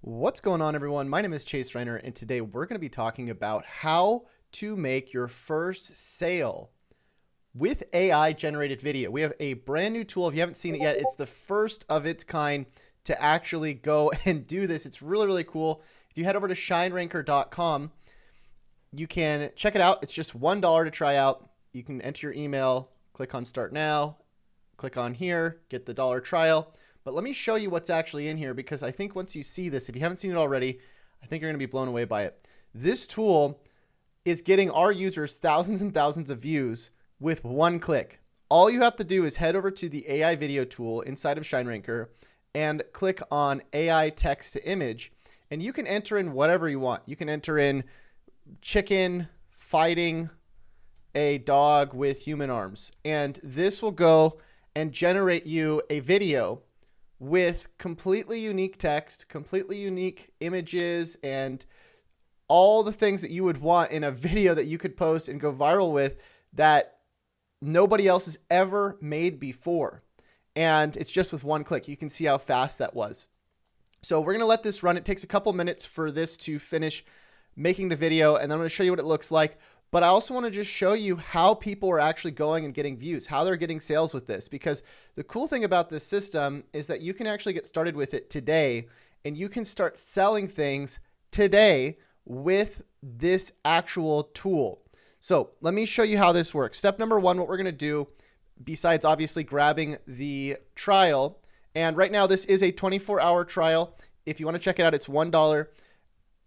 What's going on, everyone? My name is Chase Reiner, and today we're going to be talking about how to make your first sale with AI generated video. We have a brand new tool. If you haven't seen it yet, it's the first of its kind to actually go and do this. It's really, really cool. If you head over to shineranker.com, you can check it out. It's just $1 to try out. You can enter your email, click on Start Now, click on here, get the dollar trial. But let me show you what's actually in here, because I think once you see this, if you haven't seen it already, I think you're going to be blown away by it. This tool is getting our users thousands and thousands of views with one click. All you have to do is head over to the AI video tool inside of ShineRanker and click on AI text to image, and you can enter in whatever you want. You can enter in chicken fighting a dog with human arms, and this will go and generate you a video with completely unique text, completely unique images, and all the things that you would want in a video that you could post and go viral with that nobody else has ever made before. And it's just with one click. You can see how fast that was. So we're going to let this run. It takes a couple minutes for this to finish making the video, and then I'm going to show you what it looks like. But I also want to just show you how people are actually going and getting views, how they're getting sales with this. Because the cool thing about this system is that you can actually get started with it today, and you can start selling things today with this actual tool. So let me show you how this works. Step number one, what we're going to do, besides obviously grabbing the trial, and right now this is a 24-hour trial. If you want to check it out, it's $1.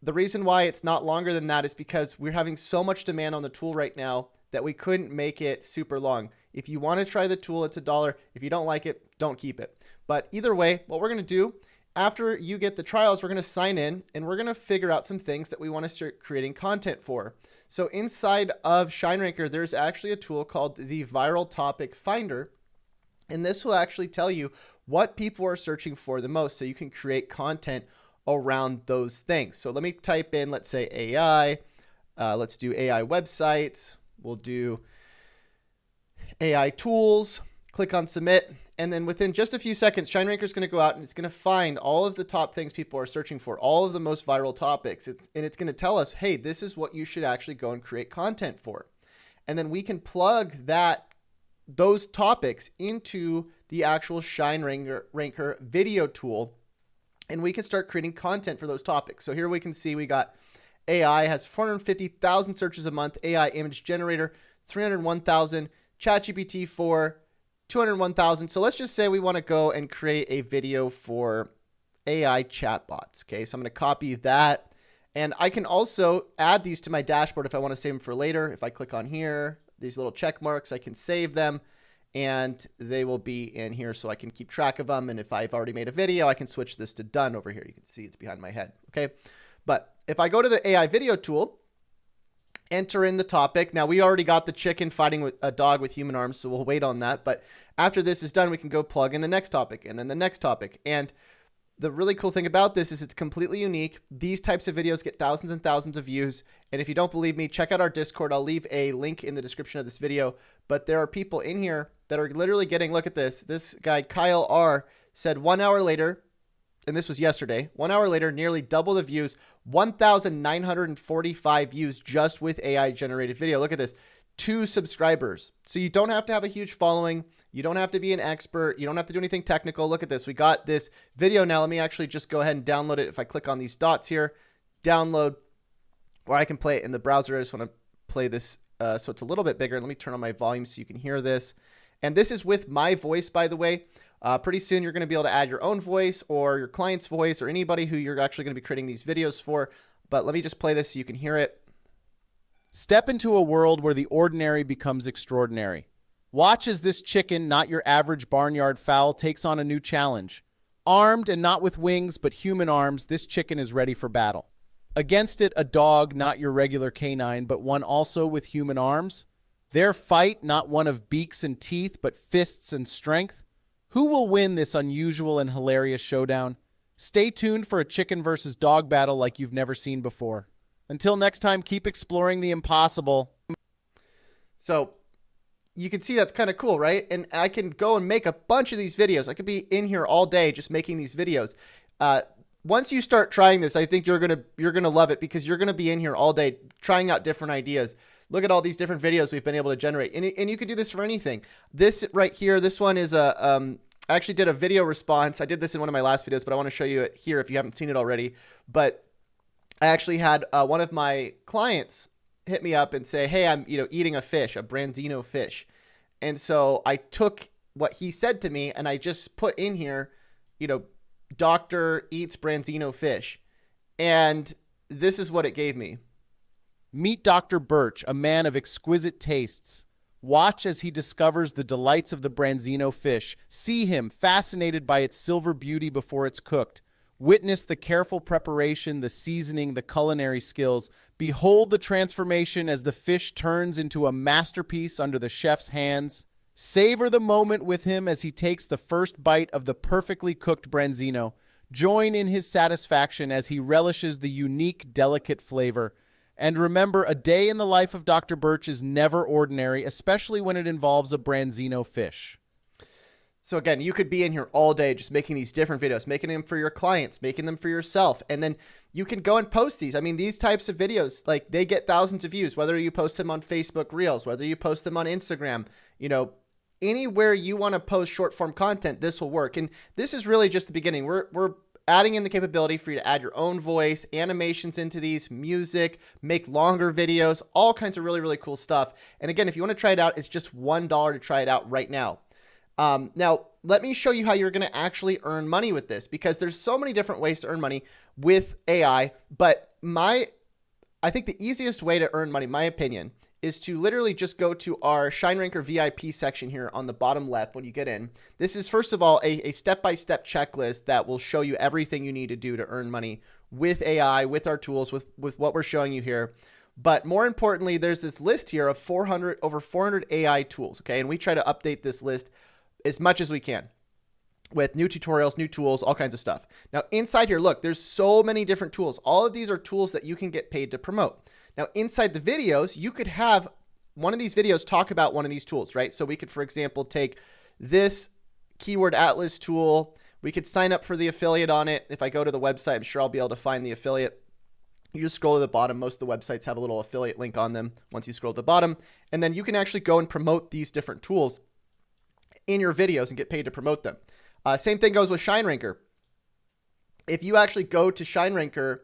The reason why it's not longer than that is because we're having so much demand on the tool right now that we couldn't make it super long. If you want to try the tool, it's $1. If you don't like it, don't keep it. But either way, what we're going to do after you get the trials, we're going to sign in and we're going to figure out some things that we want to start creating content for. So inside of ShineRanker, there's actually a tool called the Viral Topic Finder. And this will actually tell you what people are searching for the most, so you can create content around those things. So let me type in, let's say AI, let's do AI websites. We'll do AI tools, click on submit. And then within just a few seconds, ShineRanker is going to go out and it's going to find all of the top things people are searching for, all of the most viral topics. And it's going to tell us, hey, this is what you should actually go and create content for. And then we can plug those topics into the actual ShineRanker video tool, and we can start creating content for those topics. So here we can see we got AI has 450,000 searches a month, AI image generator, 301,000, ChatGPT 4, 201,000. So let's just say we want to go and create a video for AI chatbots. Okay, so I'm going to copy that, and I can also add these to my dashboard if I want to save them for later. If I click on here, these little check marks, I can save them, and they will be in here so I can keep track of them. And if I've already made a video, I can switch this to done over here. You can see it's behind my head. Okay. But if I go to the AI video tool, enter in the topic. Now we already got the chicken fighting with a dog with human arms, so we'll wait on that. But after this is done, we can go plug in the next topic and then the next topic. And the really cool thing about this is it's completely unique. These types of videos get thousands and thousands of views. And if you don't believe me, check out our Discord. I'll leave a link in the description of this video. But there are people in here that are literally getting, look at this. This guy, Kyle R, said 1 hour later, and this was yesterday, 1 hour later, nearly double the views, 1,945 views just with AI generated video. Look at this, 2 subscribers. So you don't have to have a huge following. You don't have to be an expert. You don't have to do anything technical. Look at this. We got this video now. Let me actually just go ahead and download it. If I click on these dots here, download, or I can play it in the browser. I just want to play this so it's a little bit bigger. Let me turn on my volume so you can hear this. And this is with my voice, by the way. Pretty soon you're going to be able to add your own voice or your client's voice or anybody who you're actually going to be creating these videos for. But let me just play this so you can hear it. Step into a world where the ordinary becomes extraordinary. Watch as this chicken, not your average barnyard fowl, takes on a new challenge. Armed and not with wings, but human arms, this chicken is ready for battle. Against it, a dog, not your regular canine, but one also with human arms. Their fight, not one of beaks and teeth, but fists and strength. Who will win this unusual and hilarious showdown? Stay tuned for a chicken versus dog battle like you've never seen before. Until next time, keep exploring the impossible. So you can see that's kind of cool, right? And I can go and make a bunch of these videos. I could be in here all day just making these videos. once you start trying this, I think you're gonna love it, because you're gonna be in here all day trying out different ideas. Look at all these different videos we've been able to generate, and you could do this for anything. This right here, this one is I actually did a video response. I did this in one of my last videos, but I want to show you it here if you haven't seen it already. But I actually had one of my clients hit me up and say, hey, I'm eating a fish, a branzino fish. And so I took what he said to me and I just put in here, doctor eats branzino fish. And this is what it gave me. Meet Dr. Birch, a man of exquisite tastes. Watch as he discovers the delights of the branzino fish. See him fascinated by its silver beauty before it's cooked. Witness the careful preparation, the seasoning, the culinary skills. Behold the transformation as the fish turns into a masterpiece under the chef's hands. Savor the moment with him as he takes the first bite of the perfectly cooked branzino. Join in his satisfaction as he relishes the unique, delicate flavor. And remember, a day in the life of Dr. Birch is never ordinary, especially when it involves a branzino fish. So again, you could be in here all day just making these different videos, making them for your clients, making them for yourself. And then you can go and post these. I mean, these types of videos, like, they get thousands of views, whether you post them on Facebook Reels, whether you post them on Instagram, anywhere you want to post short form content, this will work. And this is really just the beginning. We're adding in the capability for you to add your own voice, animations into these, music, make longer videos, all kinds of really, really cool stuff. And again, if you want to try it out, it's just $1 to try it out right now. Now, let me show you how you're going to actually earn money with this, because there's so many different ways to earn money with AI. But I think the easiest way to earn money, my opinion, is to literally just go to our ShineRanker VIP section here on the bottom left when you get in. This is, first of all, a step-by-step checklist that will show you everything you need to do to earn money with AI, with our tools, with what we're showing you here. But more importantly, there's this list here of over 400 AI tools, okay? And we try to update this list as much as we can with new tutorials, new tools, all kinds of stuff. Now, inside here, look, there's so many different tools. All of these are tools that you can get paid to promote. Now, inside the videos, you could have one of these videos talk about one of these tools, right? So we could, for example, take this keyword atlas tool. We could sign up for the affiliate on it. If I go to the website, I'm sure I'll be able to find the affiliate. You just scroll to the bottom. Most of the websites have a little affiliate link on them once you scroll to the bottom. And then you can actually go and promote these different tools in your videos and get paid to promote them. Same thing goes with ShineRanker. If you actually go to ShineRanker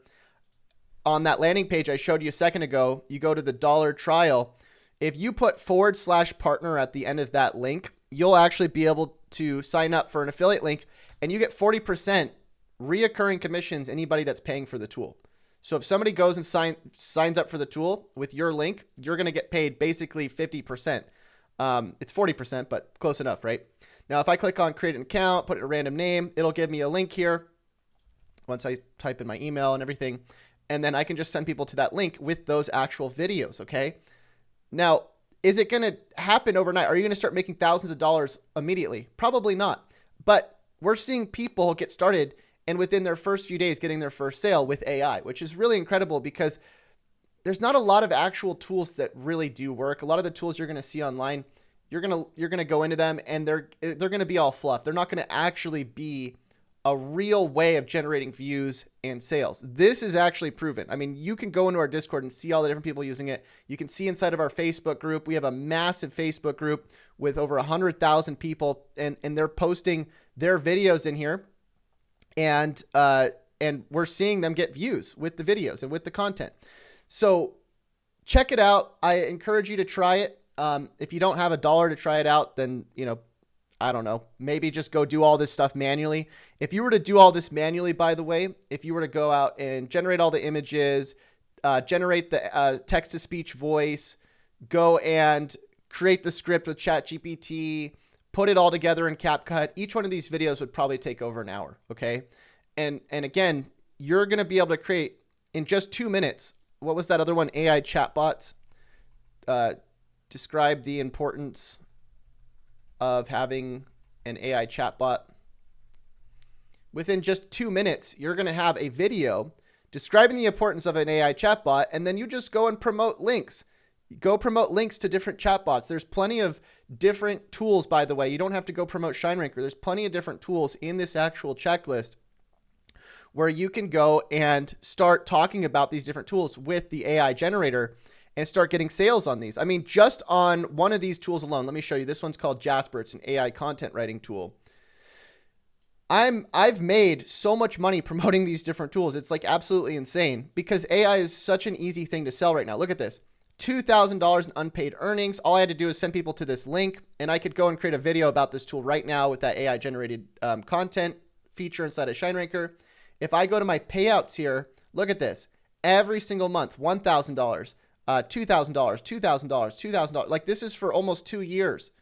on that landing page I showed you a second ago, you go to the $1 trial. If you put /partner at the end of that link, you'll actually be able to sign up for an affiliate link, and you get 40% reoccurring commissions anybody that's paying for the tool. So if somebody goes and signs up for the tool with your link, you're going to get paid basically 50%. It's 40%, but close enough, right? Now, if I click on create an account, put in a random name, it'll give me a link here once I type in my email and everything. And then I can just send people to that link with those actual videos, okay? Now, is it going to happen overnight? Are you going to start making thousands of dollars immediately? Probably not. But we're seeing people get started and within their first few days getting their first sale with AI, which is really incredible because there's not a lot of actual tools that really do work. A lot of the tools you're going to see online, you're going to go into them and they're going to be all fluff. They're not going to actually be a real way of generating views and sales. This is actually proven. I mean, you can go into our Discord and see all the different people using it. You can see inside of our Facebook group. We have a massive Facebook group with over 100,000 people, and they're posting their videos in here, and we're seeing them get views with the videos and with the content. So check it out. I encourage you to try it. If you don't have $1 to try it out, then, I don't know, maybe just go do all this stuff manually. If you were to do all this manually, by the way, if you were to go out and generate all the images, generate the text-to-speech voice, go and create the script with ChatGPT, put it all together in CapCut, each one of these videos would probably take over an hour, okay? And again, you're going to be able to create in just 2 minutes. What was that other one? AI chatbots. Describe the importance of having an AI chatbot. Within just 2 minutes, you're going to have a video describing the importance of an AI chatbot, and then you just go and promote links. Go promote links to different chatbots. There's plenty of different tools, by the way. You don't have to go promote ShineRanker. There's plenty of different tools in this actual checklist where you can go and start talking about these different tools with the AI generator and start getting sales on these. I mean, just on one of these tools alone, let me show you. This one's called Jasper. It's an AI content writing tool. I've made so much money promoting these different tools. It's like absolutely insane because AI is such an easy thing to sell right now. Look at this. $2,000 in unpaid earnings. All I had to do is send people to this link, and I could go and create a video about this tool right now with that AI generated content feature inside of ShineRanker. If I go to my payouts here, look at this. Every single month, $1,000, $2,000, $2,000, $2,000. Like this is for almost 2 years.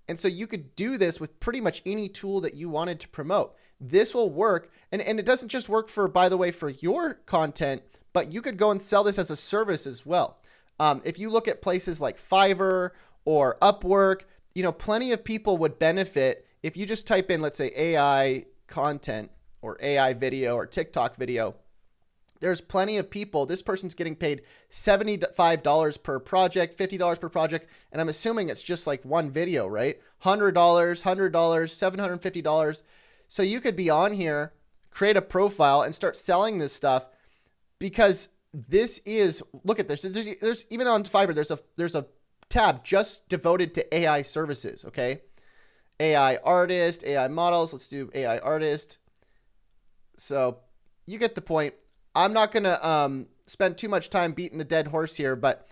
And so you could do this with pretty much any tool that you wanted to promote. This will work. And it doesn't just work for, by the way, for your content, but you could go and sell this as a service as well. If you look at places like Fiverr or Upwork, you know, plenty of people would benefit if you just type in, let's say, AI content or AI video or TikTok video. There's plenty of people. This person's getting paid $75 per project, $50 per project. And I'm assuming it's just like one video, right? $100, $750. So you could be on here, create a profile and start selling this stuff because this is, look at this. There's even on Fiverr, there's a tab just devoted to AI services. Okay. AI artist, AI models. Let's do AI artist. So you get the point. I'm not going to spend too much time beating the dead horse here, but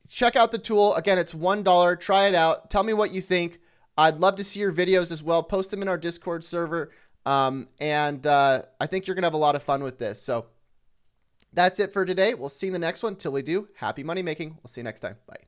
check out the tool. Again, it's $1. Try it out. Tell me what you think. I'd love to see your videos as well. Post them in our Discord server. I think you're going to have a lot of fun with this. So that's it for today. We'll see you in the next one. Till we do, happy money making. We'll see you next time. Bye.